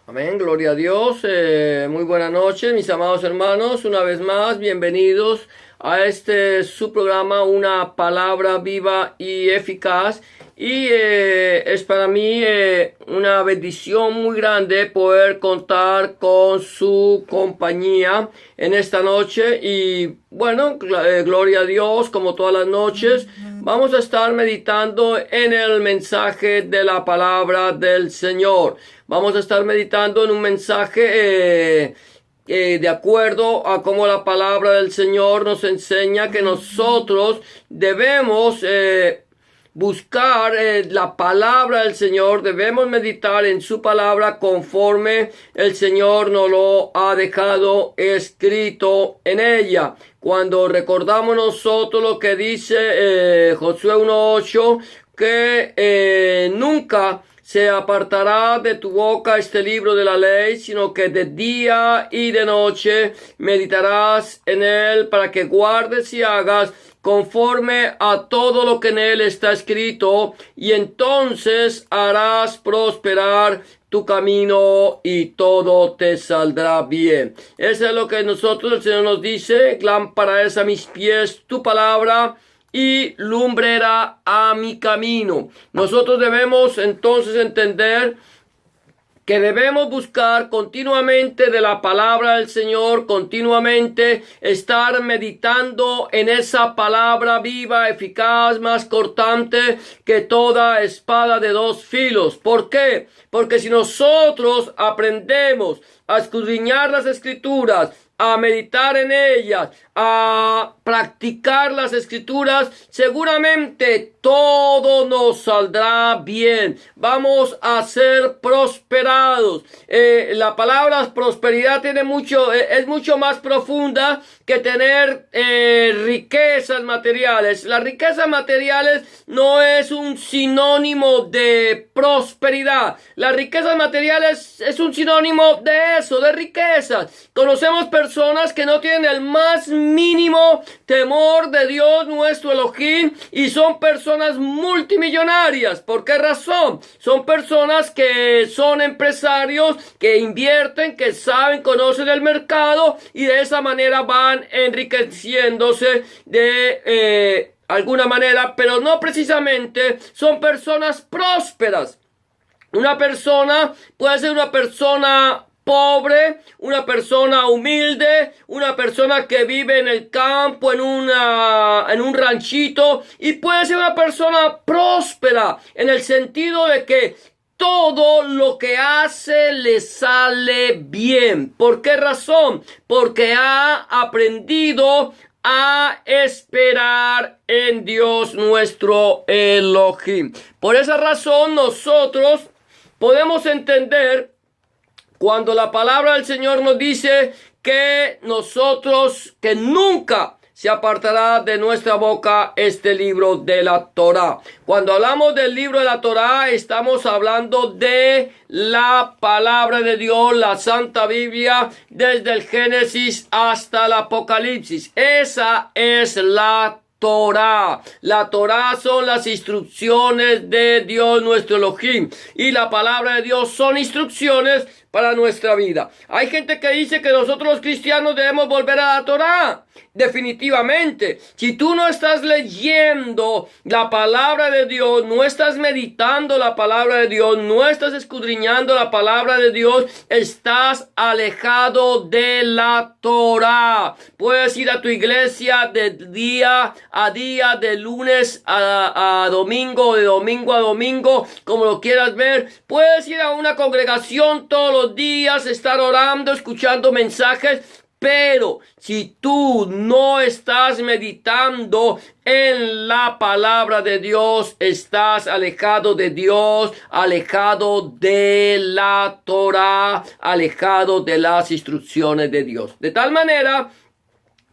Amén, gloria a Dios. Muy buenas noches, mis amados hermanos. Una vez más, bienvenidos a su programa, Una Palabra Viva y Eficaz. Y es para mí una bendición muy grande poder contar con su compañía en esta noche. Y bueno, gloria a Dios, como todas las noches, vamos a estar meditando en el mensaje de la palabra del Señor. Vamos a estar meditando en un mensaje de acuerdo a cómo la palabra del Señor nos enseña que nosotros debemos buscar la palabra del Señor, debemos meditar en su palabra conforme el Señor nos lo ha dejado escrito en ella. Cuando recordamos nosotros lo que dice Josué 1:8, que nunca se apartará de tu boca este libro de la ley, sino que de día y de noche meditarás en él para que guardes y hagas conforme a todo lo que en él está escrito, y entonces harás prosperar tu camino y todo te saldrá bien. Eso es lo que nosotros, el Señor nos dice: lámpara es a mis pies tu palabra y lumbrera a mi camino. Nosotros debemos entonces entender que debemos buscar continuamente de la palabra del Señor, continuamente estar meditando en esa palabra viva, eficaz, más cortante que toda espada de dos filos. ¿Por qué? Porque si nosotros aprendemos a escudriñar las Escrituras, a meditar en ellas, a practicar las Escrituras, seguramente todo nos saldrá bien. Vamos a ser prosperados. La palabra prosperidad es mucho más profunda que tener riquezas materiales. Las riquezas materiales no es un sinónimo de prosperidad. Las riquezas materiales es un sinónimo de eso, de riquezas. Conocemos personas que no tienen el más mínimo temor de Dios nuestro Elohim y son personas multimillonarias. ¿Por qué razón? Son personas que son empresarios, que invierten, que saben, conocen el mercado y de esa manera van enriqueciéndose de alguna manera, pero no precisamente son personas prósperas. Una persona puede ser una persona pobre, una persona humilde, una persona que vive en el campo, en un ranchito, y puede ser una persona próspera en el sentido de que todo lo que hace le sale bien. ¿Por qué razón? Porque ha aprendido a esperar en Dios nuestro Elohim. Por esa razón nosotros podemos entender cuando la palabra del Señor nos dice que que nunca se apartará de nuestra boca este libro de la Torá. Cuando hablamos del libro de la Torá, estamos hablando de la palabra de Dios, la Santa Biblia, desde el Génesis hasta el Apocalipsis. Esa es la Torá. La Torá son las instrucciones de Dios nuestro Elohim, y la palabra de Dios son instrucciones para nuestra vida. Hay gente que dice que nosotros los cristianos debemos volver a la Torá. Definitivamente, si tú no estás leyendo la palabra de Dios, no estás meditando la palabra de Dios, no estás escudriñando la palabra de Dios, estás alejado de la Torá. Puedes ir a tu iglesia de día a día, de lunes a domingo, de domingo a domingo, como lo quieras ver. Puedes ir a una congregación todos los días, estar orando, escuchando mensajes. Pero si tú no estás meditando en la palabra de Dios, estás alejado de Dios, alejado de la Torá, alejado de las instrucciones de Dios. De tal manera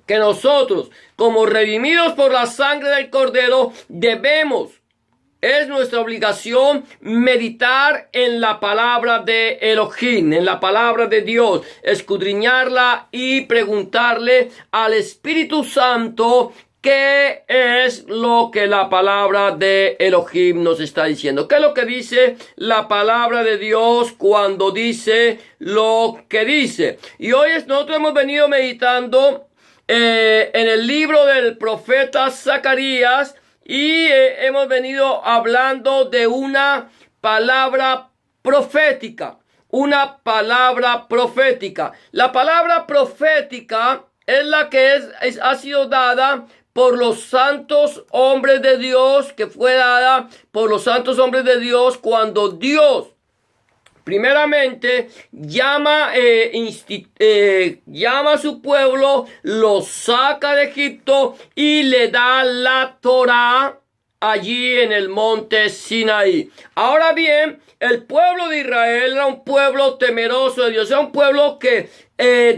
que nosotros, como redimidos por la sangre del Cordero, es nuestra obligación meditar en la palabra de Elohim, en la palabra de Dios, escudriñarla y preguntarle al Espíritu Santo ¿qué es lo que la palabra de Elohim nos está diciendo? ¿Qué es lo que dice la palabra de Dios cuando dice lo que dice? Y hoy nosotros hemos venido meditando en el libro del profeta Zacarías y hemos venido hablando de una palabra profética. Una palabra profética. La palabra profética es la que ha sido dada por los santos hombres de Dios, que fue dada por los santos hombres de Dios cuando Dios primeramente llama a su pueblo, lo saca de Egipto y le da la Torá allí en el monte Sinaí. Ahora bien, el pueblo de Israel era un pueblo temeroso de Dios, era un pueblo que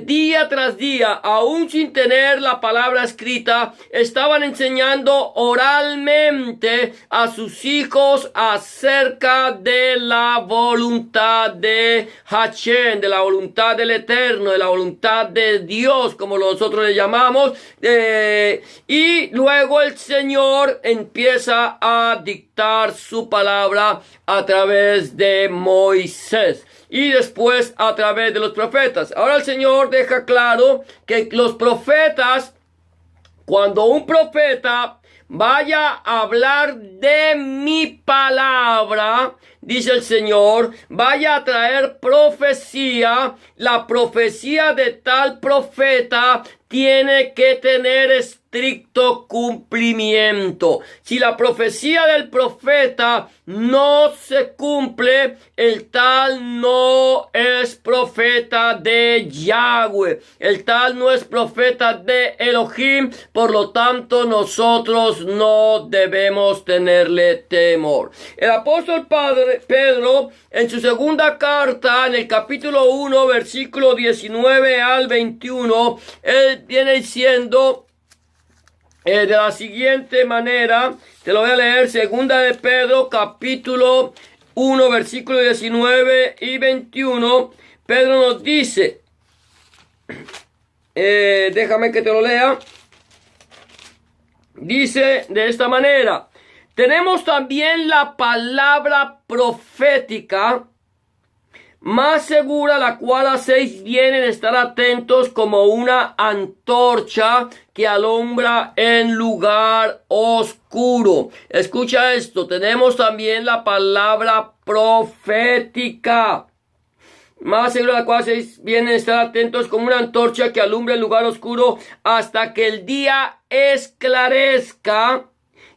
día tras día, aún sin tener la palabra escrita, estaban enseñando oralmente a sus hijos acerca de la voluntad de Hashem, de la voluntad del Eterno, de la voluntad de Dios, como nosotros le llamamos. Y luego el Señor empieza a dictar su palabra a través de Moisés y después a través de los profetas. Ahora el Señor deja claro que los profetas, cuando un profeta vaya a hablar de mi palabra, dice el Señor, vaya a traer profecía, la profecía de tal profeta tiene que tener estricto cumplimiento. Si la profecía del profeta no se cumple, el tal no es profeta de Yahweh. El tal no es profeta de Elohim. Por lo tanto, nosotros no debemos tenerle temor. El apóstol Pedro, en su segunda carta, en el capítulo 1, versículo 19 al 21, él viene diciendo de la siguiente manera, te lo voy a leer, segunda de Pedro, capítulo 1, versículo 19 y 21, Pedro nos dice, déjame que te lo lea, dice de esta manera: tenemos también la palabra profética más segura, la cual hacéis bien en estar atentos como una antorcha que alumbra en lugar oscuro. Escucha esto, tenemos también la palabra profética más segura, la cual hacéis bien en estar atentos como una antorcha que alumbra en lugar oscuro hasta que el día esclarezca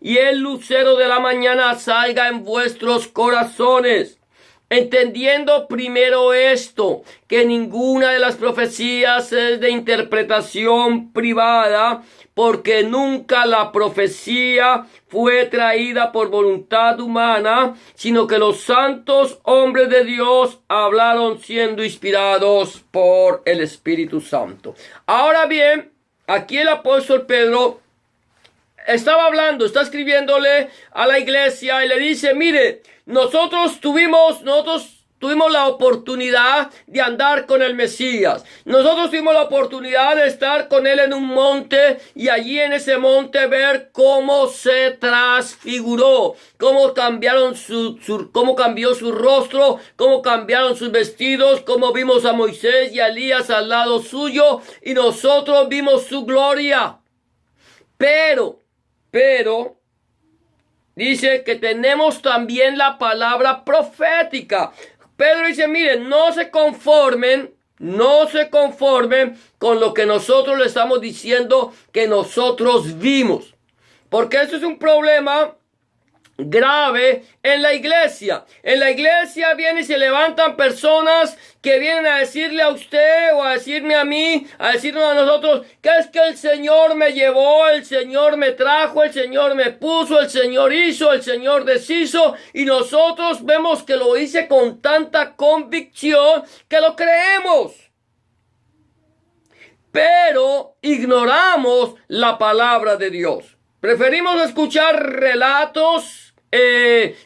y el lucero de la mañana salga en vuestros corazones. Entendiendo primero esto, que ninguna de las profecías es de interpretación privada, porque nunca la profecía fue traída por voluntad humana, sino que los santos hombres de Dios hablaron siendo inspirados por el Espíritu Santo. Ahora bien, aquí el apóstol Pedro está escribiéndole a la iglesia y le dice, mire, nosotros tuvimos la oportunidad de andar con el Mesías. Nosotros tuvimos la oportunidad de estar con él en un monte y allí en ese monte ver cómo se transfiguró, cómo cambiaron cómo cambió su rostro, cómo cambiaron sus vestidos, cómo vimos a Moisés y a Elías al lado suyo y nosotros vimos su gloria. Pero dice que tenemos también la palabra profética. Pedro dice, miren, no se conformen con lo que nosotros le estamos diciendo que nosotros vimos. Porque eso es un problema grave en la iglesia. En la iglesia vienen y se levantan personas que vienen a decirle a usted o a decirme a mí, a decirnos a nosotros, que es que el Señor me llevó, el Señor me trajo, el Señor me puso, el Señor hizo, el Señor deshizo, y nosotros vemos que lo hice con tanta convicción que lo creemos. Pero ignoramos la palabra de Dios. Preferimos escuchar relatos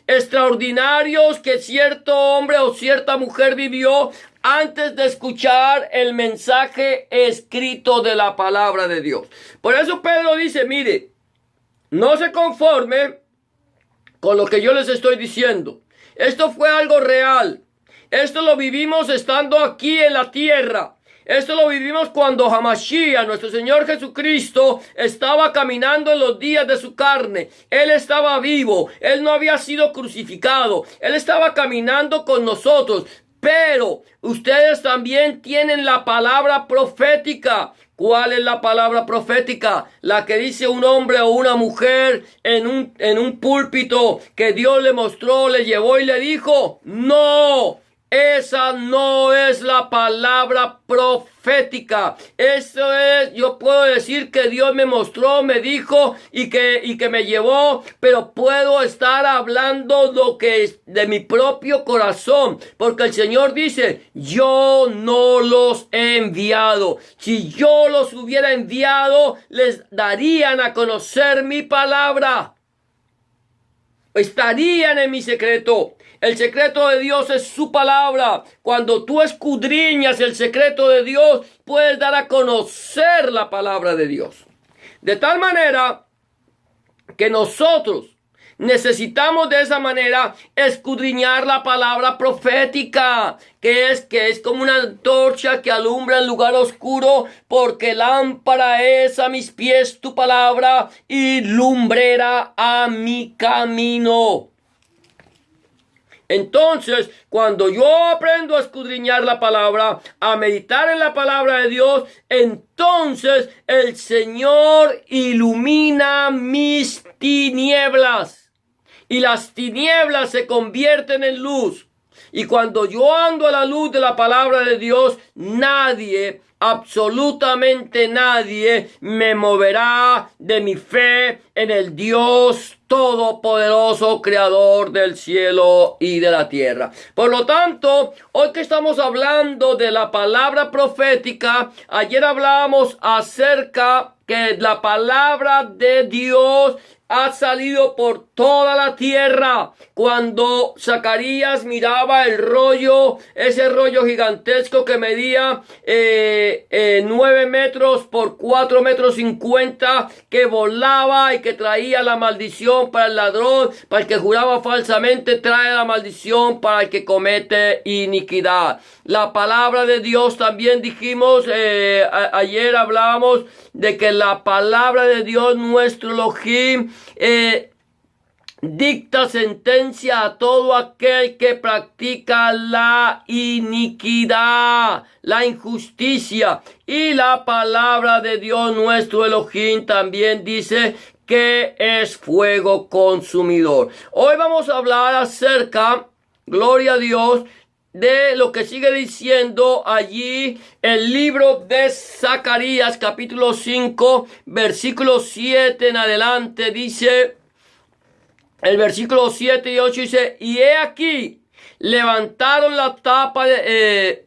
extraordinarios que cierto hombre o cierta mujer vivió antes de escuchar el mensaje escrito de la palabra de Dios. Por eso Pedro dice, mire, no se conforme con lo que yo les estoy diciendo. Esto fue algo real. Esto lo vivimos estando aquí en la tierra. Esto lo vivimos cuando Hamashiach, nuestro Señor Jesucristo, estaba caminando en los días de su carne. Él estaba vivo. Él no había sido crucificado. Él estaba caminando con nosotros. Pero ustedes también tienen la palabra profética. ¿Cuál es la palabra profética? La que dice un hombre o una mujer en un púlpito que Dios le mostró, le llevó y le dijo: no. Esa no es la palabra profética. Eso es, yo puedo decir que Dios me mostró, me dijo y que me llevó, pero puedo estar hablando lo que es de mi propio corazón, porque el Señor dice: yo no los he enviado. Si yo los hubiera enviado, les darían a conocer mi palabra. Estarían en mi secreto. El secreto de Dios es su palabra. Cuando tú escudriñas el secreto de Dios, puedes dar a conocer la palabra de Dios. De tal manera que nosotros necesitamos de esa manera escudriñar la palabra profética, que es como una antorcha que alumbra en lugar oscuro, porque lámpara es a mis pies tu palabra y lumbrera a mi camino. Entonces, cuando yo aprendo a escudriñar la palabra, a meditar en la palabra de Dios, entonces el Señor ilumina mis tinieblas. Y las tinieblas se convierten en luz. Y cuando yo ando a la luz de la palabra de Dios, nadie, absolutamente nadie, me moverá de mi fe en el Dios todopoderoso, creador del cielo y de la tierra. Por lo tanto, hoy que estamos hablando de la palabra profética, ayer hablábamos acerca que la palabra de Dios ha salido por toda la tierra. Cuando Zacarías miraba el rollo, ese rollo gigantesco que medía 9 metros por 4 metros 50, que volaba y que traía la maldición para el ladrón, para el que juraba falsamente, trae la maldición para el que comete iniquidad. La palabra de Dios también dijimos, ayer hablábamos de que la palabra de Dios, nuestro Elohim, dicta sentencia a todo aquel que practica la iniquidad, la injusticia. Y la palabra de Dios, nuestro Elohim, también dice que es fuego consumidor. Hoy vamos a hablar acerca, gloria a Dios, de lo que sigue diciendo allí el libro de Zacarías, capítulo 5, versículo 7 en adelante. Dice el versículo 7 y 8, dice: y he aquí, levantaron la tapa de,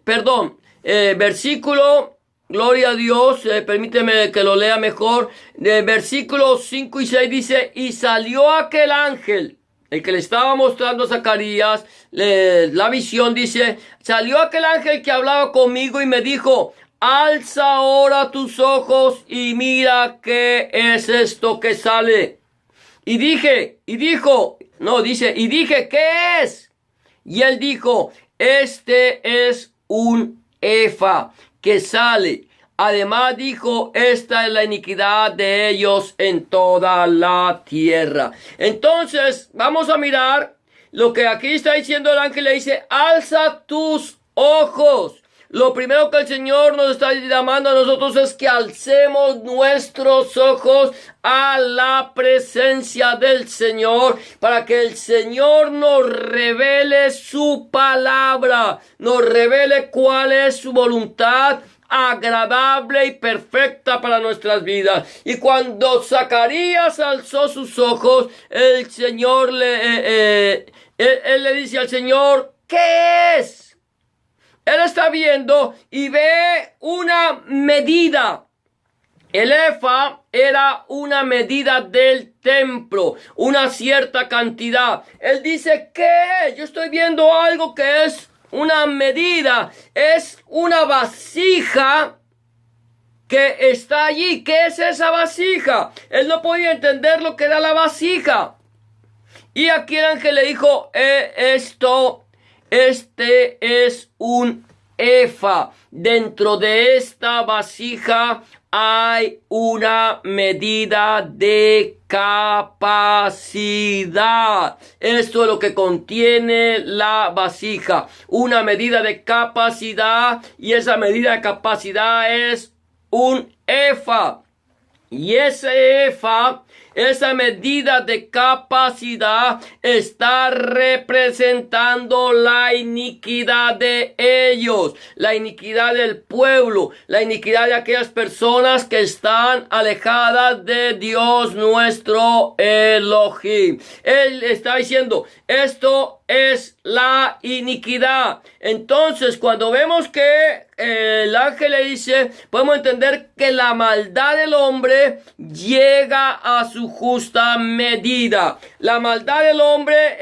versículo, gloria a Dios, permíteme que lo lea mejor, de versículos 5 y 6 dice: y salió aquel ángel, el que le estaba mostrando a Zacarías la visión, dice: salió aquel ángel que hablaba conmigo y me dijo: alza ahora tus ojos y mira qué es esto que sale. Y dije, ¿qué es? Y él dijo: este es un efa que sale. Además dijo: esta es la iniquidad de ellos en toda la tierra. Entonces, vamos a mirar lo que aquí está diciendo el ángel. Le dice: alza tus ojos. Lo primero que el Señor nos está llamando a nosotros es que alcemos nuestros ojos a la presencia del Señor, para que el Señor nos revele su palabra, nos revele cuál es su voluntad agradable y perfecta para nuestras vidas. Y cuando Zacarías alzó sus ojos, el Señor él le dice al Señor: ¿qué es? Él está viendo y ve una medida. El efa era una medida del templo, una cierta cantidad. Él dice: ¿qué? Yo estoy viendo algo que es una medida, es una vasija que está allí. ¿Qué es esa vasija? Él no podía entender lo que era la vasija. Y aquí el ángel le dijo, este es un efa. Dentro de esta vasija hay una medida de capacidad. Esto es lo que contiene la vasija. Una medida de capacidad. Y esa medida de capacidad es un efa. Y ese efa, esa medida de capacidad, está representando la iniquidad de ellos, la iniquidad del pueblo, la iniquidad de aquellas personas que están alejadas de Dios nuestro Elohim. Él está diciendo, esto es la iniquidad. Entonces, cuando vemos que el ángel le dice, podemos entender que la maldad del hombre llega a su justa medida. La maldad del hombre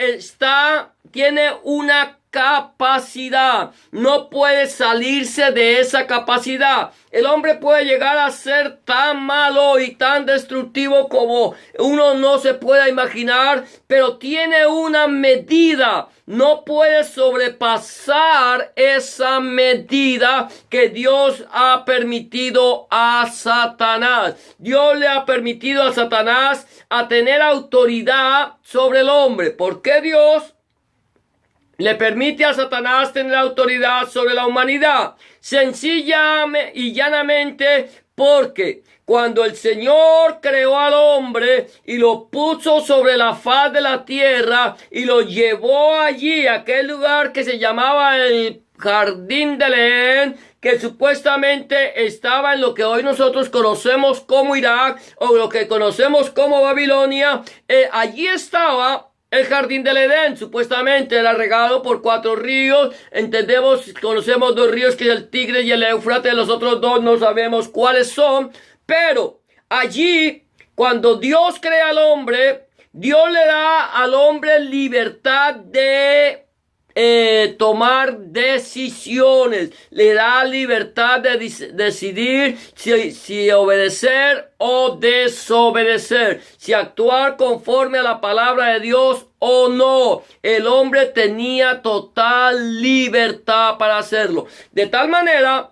tiene una capacidad, no puede salirse de esa capacidad. El hombre puede llegar a ser tan malo y tan destructivo como uno no se pueda imaginar, pero tiene una medida. No puede sobrepasar esa medida que Dios ha permitido a Satanás. Dios le ha permitido a Satanás a tener autoridad sobre el hombre. ¿Por qué Dios le permite a Satanás tener autoridad sobre la humanidad? Sencilla y llanamente porque cuando el Señor creó al hombre y lo puso sobre la faz de la tierra y lo llevó allí, a aquel lugar que se llamaba el Jardín del Edén, que supuestamente estaba en lo que hoy nosotros conocemos como Irak o lo que conocemos como Babilonia, allí estaba el Jardín del Edén. Supuestamente era regado por 4 ríos. Conocemos 2 ríos, que es el Tigre y el Éufrates. Los otros 2 no sabemos cuáles son. Pero allí, cuando Dios crea al hombre, Dios le da al hombre libertad de tomar decisiones. Le da libertad de decidir si obedecer o desobedecer, si actuar conforme a la palabra de Dios o no. El hombre tenía total libertad para hacerlo, de tal manera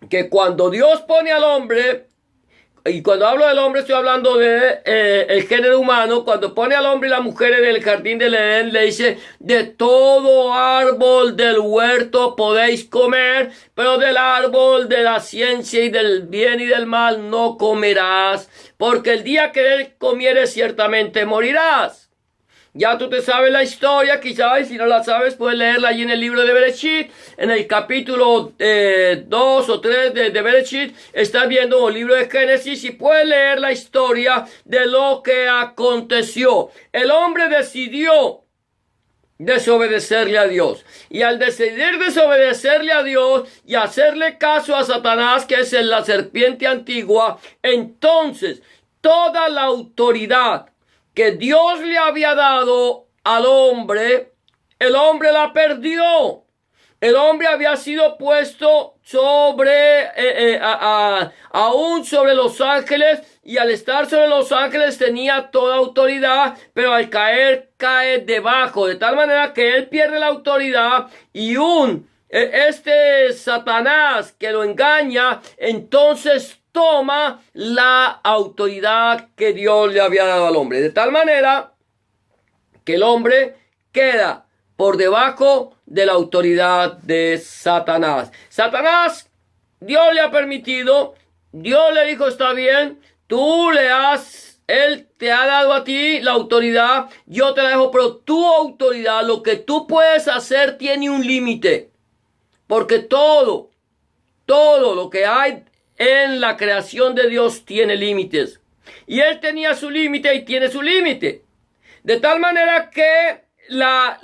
que cuando Dios pone al hombre, y cuando hablo del hombre estoy hablando de el género humano, cuando pone al hombre y la mujer en el jardín del Edén, le dice, de todo árbol del huerto podéis comer, pero del árbol de la ciencia y del bien y del mal no comerás, porque el día que él comieres ciertamente morirás. Ya tú te sabes la historia, quizás, si no la sabes, puedes leerla allí en el libro de Bereshit, en el capítulo 2 o 3 de Bereshit, estás viendo el libro de Génesis y puedes leer la historia de lo que aconteció. El hombre decidió desobedecerle a Dios, y al decidir desobedecerle a Dios y hacerle caso a Satanás, que es la serpiente antigua, entonces toda la autoridad que Dios le había dado al hombre, el hombre la perdió. El hombre había sido puesto aún sobre los ángeles, y al estar sobre los ángeles tenía toda autoridad, pero al caer, cae debajo, de tal manera que él pierde la autoridad, y este Satanás que lo engaña, entonces toma la autoridad que Dios le había dado al hombre, de tal manera que el hombre queda por debajo de la autoridad de Satanás. Satanás, Dios le ha permitido, Dios le dijo, está bien, él te ha dado a ti la autoridad, yo te la dejo, pero tu autoridad, lo que tú puedes hacer tiene un límite, porque todo lo que hay en la creación de Dios tiene límites. Y él tenía su límite y tiene su límite. De tal manera que la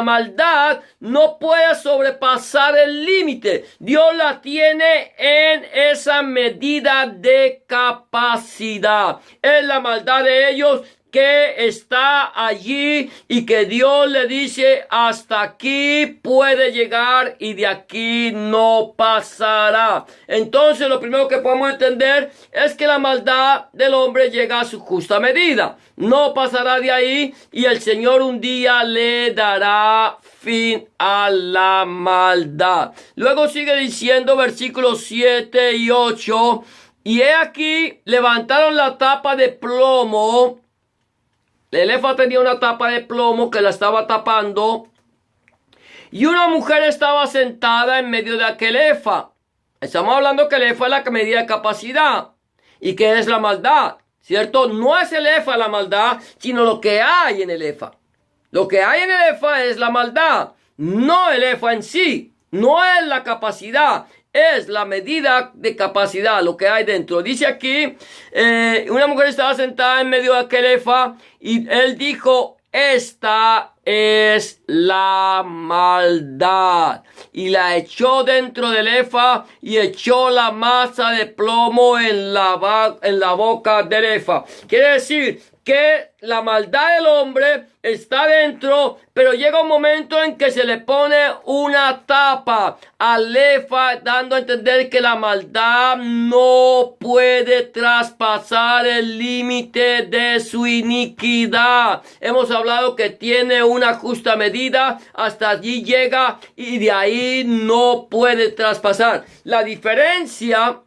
maldad no puede sobrepasar el límite. Dios la tiene en esa medida de capacidad. En la maldad de ellos que está allí y que Dios le dice hasta aquí puede llegar y de aquí no pasará. Entonces lo primero que podemos entender es que la maldad del hombre llega a su justa medida. No pasará de ahí y el Señor un día le dará fin a la maldad. Luego sigue diciendo versículos 7 y 8. Y he aquí levantaron la tapa de plomo. Elefa tenía una tapa de plomo que la estaba tapando. Y una mujer estaba sentada en medio de aquel efa. Estamos hablando que el efa es la que medía capacidad. ¿Y qué es la maldad? ¿Cierto? No es el efa la maldad, sino lo que hay en el efa. Lo que hay en el efa es la maldad. No el efa en sí. No es la capacidad. Es la medida de capacidad, lo que hay dentro. Dice aquí, una mujer estaba sentada en medio de aquel efa y él dijo, esta es la maldad. Y la echó dentro del efa y echó la masa de plomo en la boca del efa. Quiere decir que la maldad del hombre está dentro, pero llega un momento en que se le pone una tapa al efa, dando a entender que la maldad no puede traspasar el límite de su iniquidad. Hemos hablado que tiene una justa medida, hasta allí llega y de ahí no puede traspasar. La diferencia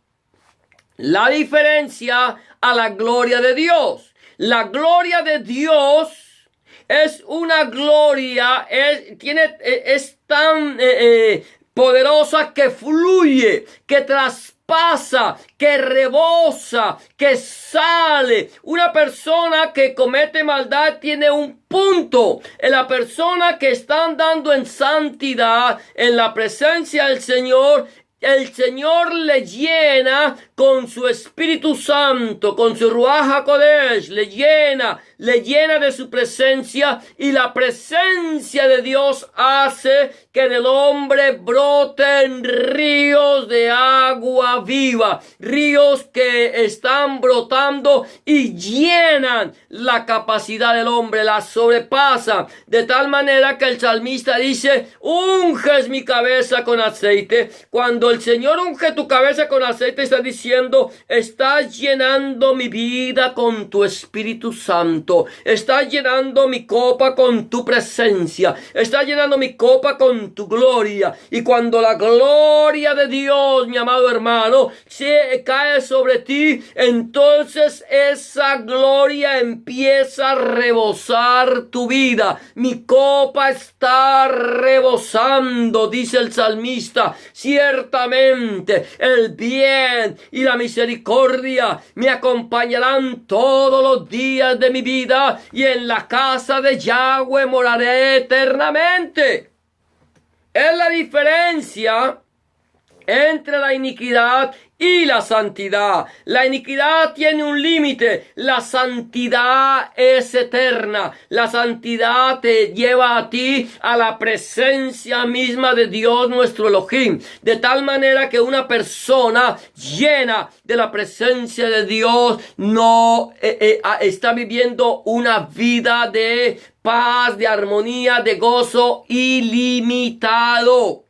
a la gloria de Dios. La gloria de Dios es una gloria, es tan poderosa que fluye, que traspasa, que rebosa, que sale. Una persona que comete maldad tiene un punto. En la persona que está andando en santidad, en la presencia del Señor, el Señor le llena con su Espíritu Santo, con su Ruach HaKodesh, le llena de su presencia, y la presencia de Dios hace que del hombre broten ríos de agua viva, ríos que están brotando y llenan la capacidad del hombre, la sobrepasan, de tal manera que el salmista dice, unges mi cabeza con aceite. Cuando el Señor unge tu cabeza con aceite, está diciendo, estás llenando mi vida con tu Espíritu Santo, estás llenando mi copa con tu presencia, estás llenando mi copa con tu gloria. Y cuando la gloria de Dios, mi amado hermano, se cae sobre ti, entonces esa gloria empieza a rebosar tu vida. Mi copa está rebosando, dice el salmista, ciertamente el bien y la misericordia me acompañarán todos los días de mi vida, y en la casa de Yahweh moraré eternamente. Es la diferencia entre la iniquidad y la santidad. La iniquidad tiene un límite, la santidad es eterna. La santidad te lleva a ti a la presencia misma de Dios nuestro Elohim, de tal manera que una persona llena de la presencia de Dios no está viviendo una vida de paz, de armonía, de gozo ilimitado.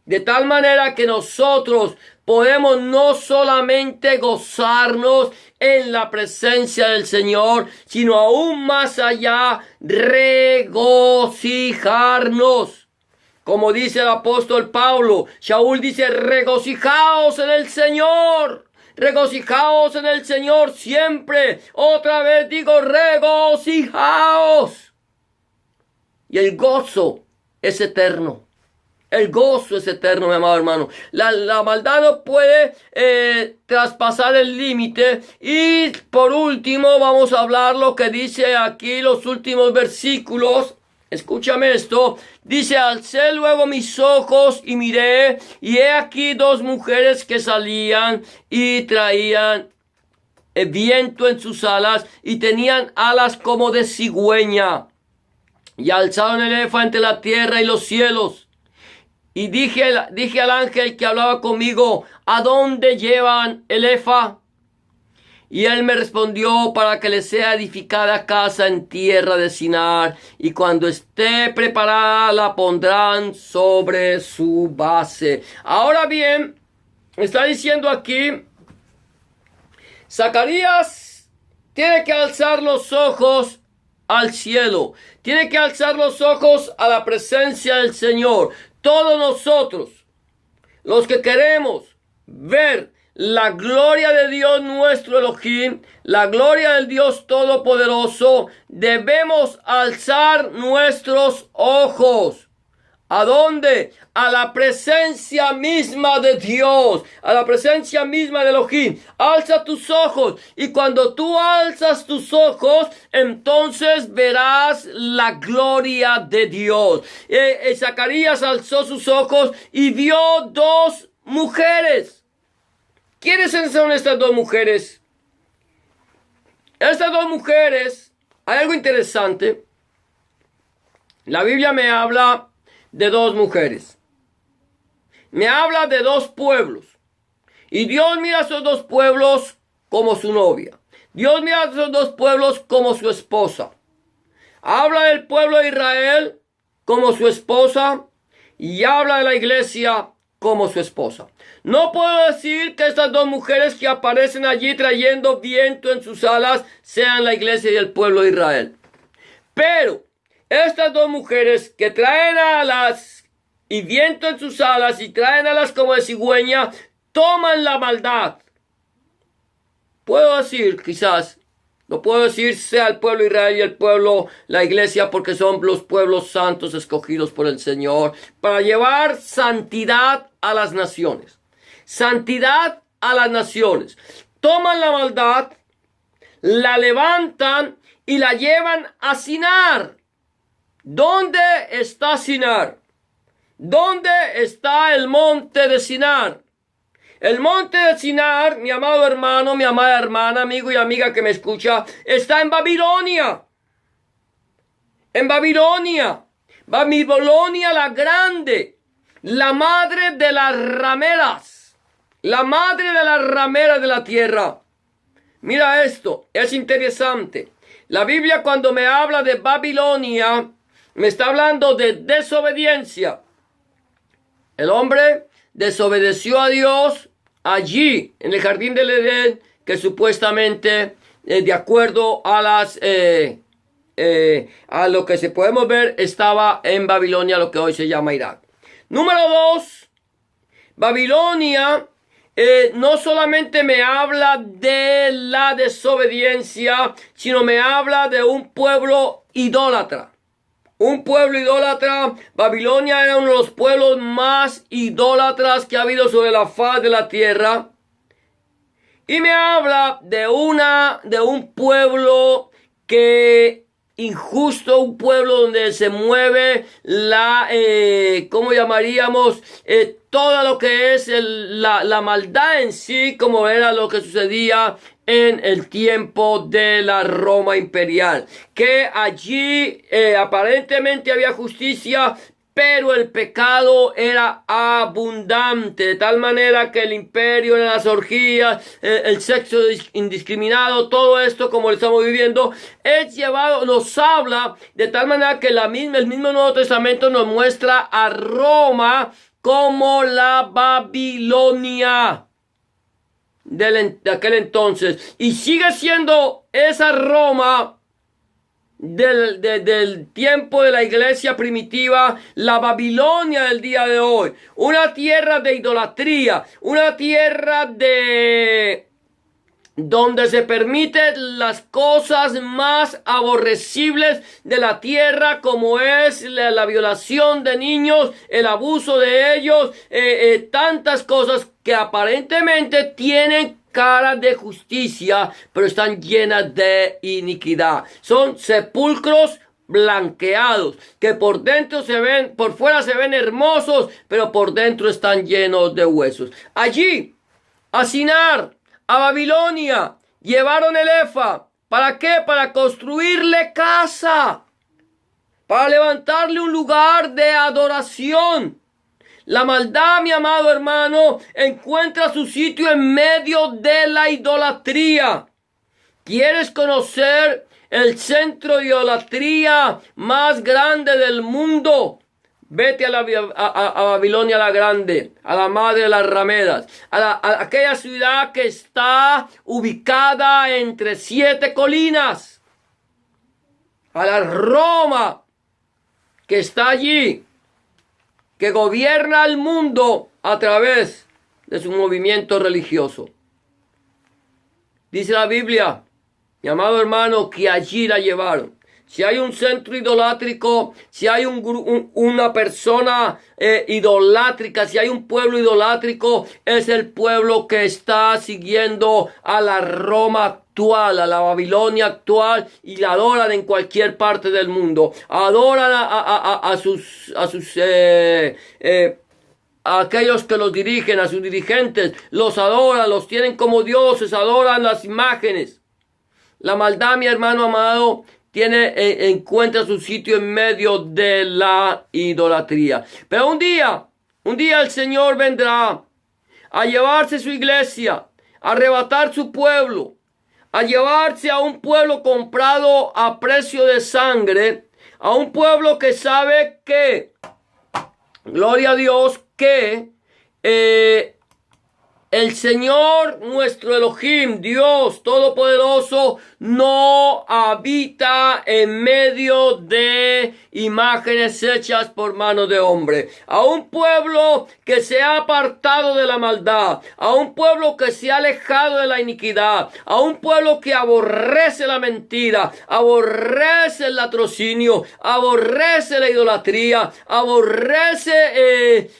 De tal manera que nosotros podemos no solamente gozarnos en la presencia del Señor, sino aún más allá, regocijarnos. Como dice el apóstol Pablo, Shaul dice, regocijaos en el Señor. Regocijaos en el Señor siempre. Otra vez digo, regocijaos. Y el gozo es eterno. El gozo es eterno, mi amado hermano. La maldad no puede traspasar el límite. Y por último vamos a hablar lo que dice aquí los últimos versículos. Escúchame esto. Dice, alcé luego mis ojos y miré, y he aquí dos mujeres que salían y traían viento en sus alas, y tenían alas como de cigüeña. Y alzaron el efa entre la tierra y los cielos. Y dije al ángel que hablaba conmigo, ¿a dónde llevan el efa? Y él me respondió: para que le sea edificada casa en tierra de Sinar, y cuando esté preparada la pondrán sobre su base. Ahora bien, está diciendo aquí, Zacarías tiene que alzar los ojos al cielo, tiene que alzar los ojos a la presencia del Señor. Todos nosotros, los que queremos ver la gloria de Dios nuestro Elohim, la gloria del Dios Todopoderoso, debemos alzar nuestros ojos. ¿A dónde? A la presencia misma de Dios, a la presencia misma de Elohim. Alza tus ojos, y cuando tú alzas tus ojos, entonces verás la gloria de Dios. Zacarías alzó sus ojos y vio dos mujeres. ¿Quiénes son estas dos mujeres? Estas dos mujeres, hay algo interesante. La Biblia me habla de dos mujeres. Me habla de dos pueblos. Y Dios mira a esos dos pueblos como su novia. Dios mira a esos dos pueblos como su esposa. Habla del pueblo de Israel como su esposa, y habla de la iglesia como su esposa. No puedo decir que estas dos mujeres que aparecen allí trayendo viento en sus alas sean la iglesia y el pueblo de Israel. Pero estas dos mujeres que traen alas y viento en sus alas y traen alas como de cigüeña, toman la maldad. Puedo decir, quizás, no puedo decir sea el pueblo de Israel y el pueblo, la iglesia, porque son los pueblos santos escogidos por el Señor para llevar santidad a las naciones. Santidad a las naciones. Toman la maldad, la levantan y la llevan a Sinar. ¿Dónde está Sinar? ¿Dónde está el monte de Sinar? El monte de Sinar, mi amado hermano, mi amada hermana, amigo y amiga que me escucha, está en Babilonia. En Babilonia. Babilonia la grande. La madre de las rameras. La madre de las rameras de la tierra. Mira esto, es interesante. La Biblia, cuando me habla de Babilonia, me está hablando de desobediencia. El hombre desobedeció a Dios allí, en el jardín del Edén, que supuestamente, de acuerdo a a lo que podemos ver, estaba en Babilonia, lo que hoy se llama Irak. Número 2, Babilonia no solamente me habla de la desobediencia, sino me habla de un pueblo idólatra. Un pueblo idólatra. Babilonia era uno de los pueblos más idólatras que ha habido sobre la faz de la tierra. Y me habla de un pueblo que injusto, un pueblo donde se mueve ¿cómo llamaríamos? Todo lo que es la maldad en sí, como era lo que sucedía en el tiempo de la Roma imperial, que allí aparentemente había justicia, pero el pecado era abundante, de tal manera que el imperio, las orgías, el sexo indiscriminado, todo esto como lo estamos viviendo, es llevado, nos habla de tal manera que el mismo Nuevo Testamento nos muestra a Roma como la Babilonia de aquel entonces, y sigue siendo esa Roma del tiempo de la iglesia primitiva, la Babilonia del día de hoy, una tierra de idolatría, una tierra donde se permiten las cosas más aborrecibles de la tierra, como es la violación de niños, el abuso de ellos, tantas cosas que aparentemente tienen cara de justicia, pero están llenas de iniquidad. Son sepulcros blanqueados, que por fuera se ven hermosos, pero por dentro están llenos de huesos. Allí, a Sinar, a Babilonia, llevaron el efa. ¿Para qué? Para construirle casa, para levantarle un lugar de adoración. La maldad, mi amado hermano, encuentra su sitio en medio de la idolatría. ¿Quieres conocer el centro de idolatría más grande del mundo? Vete a Babilonia la Grande, a la madre de las rameras, a aquella ciudad que está ubicada entre 7 colinas, a la Roma que está allí, que gobierna el mundo a través de su movimiento religioso. Dice la Biblia, mi amado hermano, que allí la llevaron. Si hay un centro idolátrico, si hay una persona idolátrica, si hay un pueblo idolátrico, es el pueblo que está siguiendo a la Roma actual, a la Babilonia actual, y la adoran en cualquier parte del mundo. Adoran a aquellos que los dirigen, a sus dirigentes, los adoran, los tienen como dioses, adoran las imágenes. La maldad, mi hermano amado, encuentra su sitio en medio de la idolatría. Pero un día el Señor vendrá a llevarse su iglesia, a arrebatar su pueblo, a llevarse a un pueblo comprado a precio de sangre, a un pueblo que sabe que, gloria a Dios, que el Señor nuestro Elohim, Dios Todopoderoso, no habita en medio de imágenes hechas por mano de hombre. A un pueblo que se ha apartado de la maldad, a un pueblo que se ha alejado de la iniquidad, a un pueblo que aborrece la mentira, aborrece el latrocinio, aborrece la idolatría, aborrece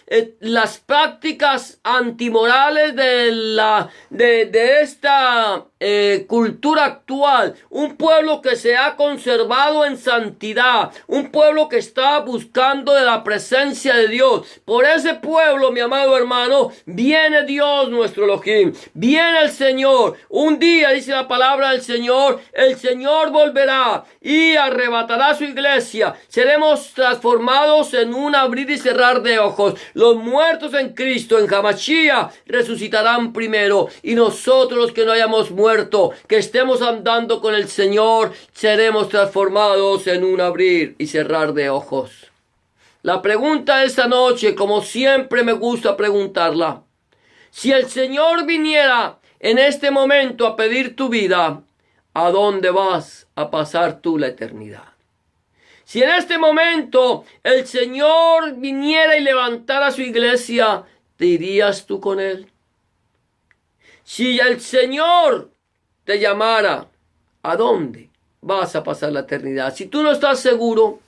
las prácticas antimorales de esta cultura actual. Un pueblo que se ha conservado en santidad, un pueblo que está buscando de la presencia de Dios. Por ese pueblo, mi amado hermano, viene Dios nuestro Elohim, viene el Señor. Un día, dice la palabra del Señor, el Señor volverá y arrebatará su iglesia. Seremos transformados en un abrir y cerrar de ojos. Los muertos en Cristo, en Hamashiach, resucitarán primero, y nosotros, los que no hayamos muerto, que estemos andando con el Señor, seremos transformados en un abrir y cerrar de ojos. La pregunta de esta noche, como siempre me gusta preguntarla: si el Señor viniera en este momento a pedir tu vida, ¿a dónde vas a pasar tú la eternidad? Si en este momento el Señor viniera y levantara su iglesia, ¿te irías tú con Él? Si el Señor te llamara, ¿a dónde vas a pasar la eternidad? Si tú no estás seguro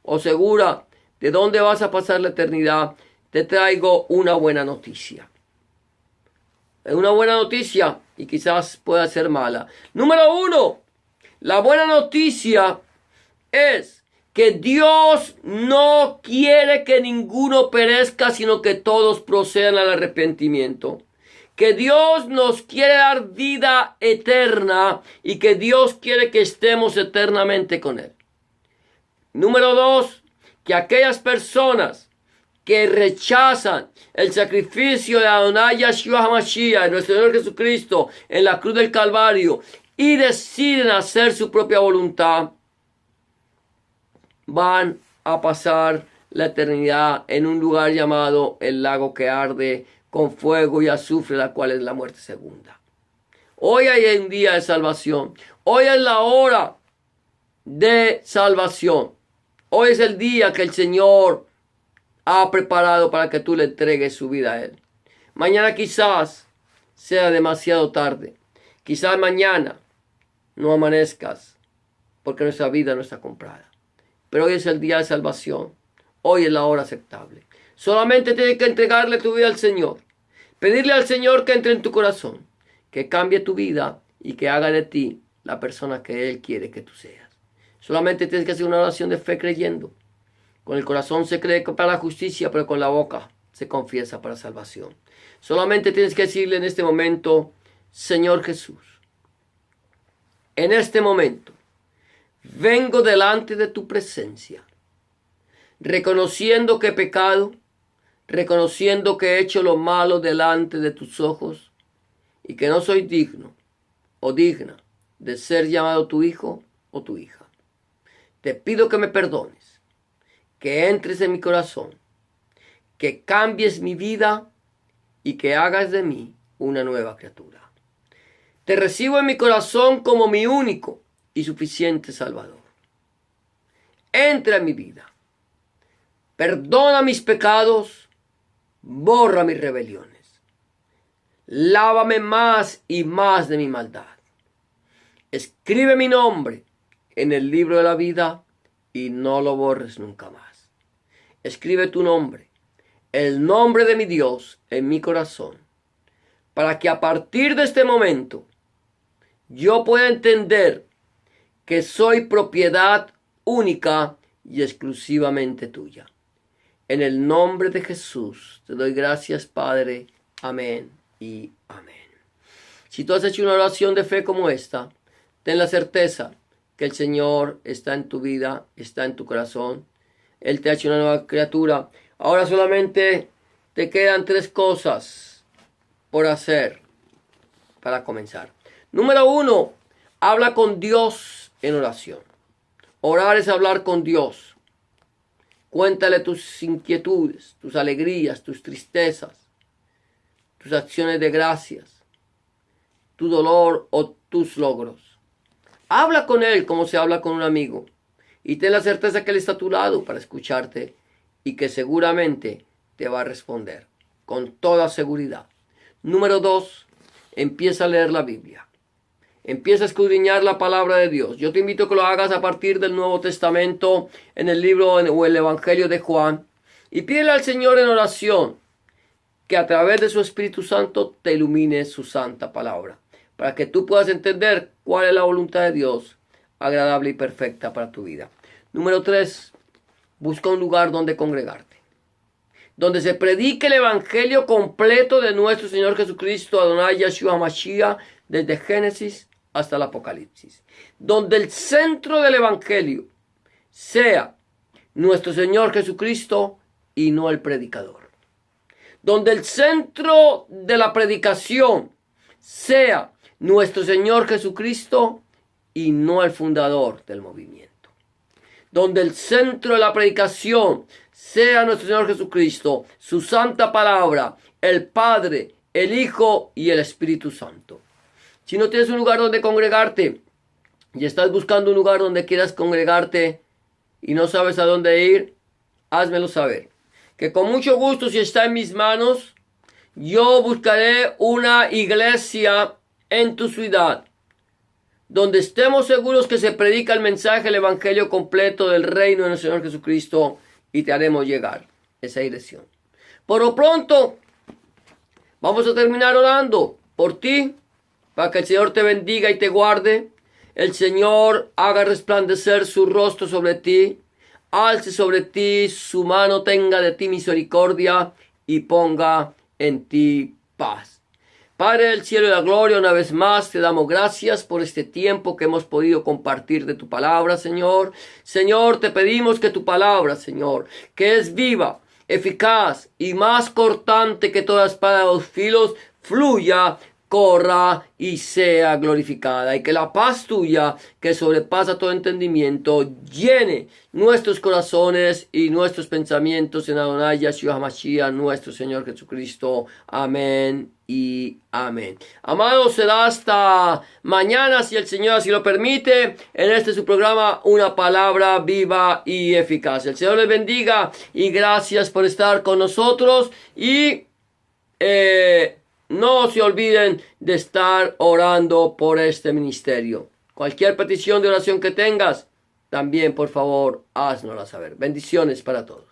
o segura de dónde vas a pasar la eternidad, te traigo una buena noticia. Es una buena noticia y quizás pueda ser mala. Número 1, la buena noticia es que Dios no quiere que ninguno perezca, sino que todos procedan al arrepentimiento. Que Dios nos quiere dar vida eterna y que Dios quiere que estemos eternamente con Él. Número 2, que aquellas personas que rechazan el sacrificio de Adonai Yeshua HaMashiach, nuestro Señor Jesucristo, en la cruz del Calvario, y deciden hacer su propia voluntad, van a pasar la eternidad en un lugar llamado el lago que arde con fuego y azufre, la cual es la muerte segunda. Hoy hay un día de salvación. Hoy es la hora de salvación. Hoy es el día que el Señor ha preparado para que tú le entregues su vida a Él. Mañana quizás sea demasiado tarde. Quizás mañana no amanezcas, porque nuestra vida no está comprada. Pero hoy es el día de salvación. Hoy es la hora aceptable. Solamente tienes que entregarle tu vida al Señor. Pedirle al Señor que entre en tu corazón, que cambie tu vida y que haga de ti la persona que Él quiere que tú seas. Solamente tienes que hacer una oración de fe creyendo. Con el corazón se cree para la justicia, pero con la boca se confiesa para salvación. Solamente tienes que decirle en este momento: Señor Jesús, en este momento vengo delante de tu presencia, reconociendo que he pecado, reconociendo que he hecho lo malo delante de tus ojos y que no soy digno o digna de ser llamado tu hijo o tu hija. Te pido que me perdones, que entres en mi corazón, que cambies mi vida y que hagas de mí una nueva criatura. Te recibo en mi corazón como mi único y suficiente Salvador. Entra en mi vida. Perdona mis pecados, borra mis rebeliones. Lávame más y más de mi maldad. Escribe mi nombre en el libro de la vida y no lo borres nunca más. Escribe tu nombre, el nombre de mi Dios, en mi corazón, para que a partir de este momento yo pueda entender que soy propiedad única y exclusivamente tuya. En el nombre de Jesús te doy gracias, Padre. Amén y amén. Si tú has hecho una oración de fe como esta, ten la certeza que el Señor está en tu vida, está en tu corazón. Él te ha hecho una nueva criatura. Ahora solamente te quedan 3 cosas por hacer para comenzar. Número 1, habla con Dios en oración. Orar es hablar con Dios. Cuéntale tus inquietudes, tus alegrías, tus tristezas, tus acciones de gracias, tu dolor o tus logros. Habla con Él como se habla con un amigo. Y ten la certeza que Él está a tu lado para escucharte y que seguramente te va a responder con toda seguridad. Número 2, empieza a leer la Biblia. Empieza a escudriñar la palabra de Dios. Yo te invito a que lo hagas a partir del Nuevo Testamento, en el libro o el Evangelio de Juan. Y pídele al Señor en oración que a través de su Espíritu Santo te ilumine su santa palabra, para que tú puedas entender cuál es la voluntad de Dios, agradable y perfecta para tu vida. Número 3, busca un lugar donde congregarte, donde se predique el Evangelio completo de nuestro Señor Jesucristo, Adonai Yeshua Mashiach, desde Génesis hasta el Apocalipsis. Donde el centro del Evangelio sea nuestro Señor Jesucristo y no el predicador. Donde el centro de la predicación sea nuestro Señor Jesucristo y no el fundador del movimiento. Donde el centro de la predicación sea nuestro Señor Jesucristo, su santa palabra, el Padre, el Hijo y el Espíritu Santo. Si no tienes un lugar donde congregarte y estás buscando un lugar donde quieras congregarte y no sabes a dónde ir, házmelo saber. Que con mucho gusto, si está en mis manos, yo buscaré una iglesia en tu ciudad donde estemos seguros que se predica el mensaje, el evangelio completo del reino de nuestro Señor Jesucristo, y te haremos llegar esa dirección. Por lo pronto, vamos a terminar orando por ti, para que el Señor te bendiga y te guarde. El Señor haga resplandecer su rostro sobre ti, alce sobre ti su mano, tenga de ti misericordia y ponga en ti paz. Padre del cielo y la gloria, una vez más te damos gracias por este tiempo que hemos podido compartir de tu palabra, Señor. Señor, te pedimos que tu palabra, Señor, que es viva, eficaz y más cortante que toda espada de 2 filos, fluya, corra y sea glorificada, y que la paz tuya, que sobrepasa todo entendimiento, llene nuestros corazones y nuestros pensamientos en Adonai Yeshua Mashiach, nuestro Señor Jesucristo. Amén y amén. Amados, será hasta mañana, si el Señor así lo permite, en este su programa, Una Palabra Viva y Eficaz. El Señor les bendiga y gracias por estar con nosotros, y no se olviden de estar orando por este ministerio. Cualquier petición de oración que tengas, también por favor haznosla saber. Bendiciones para todos.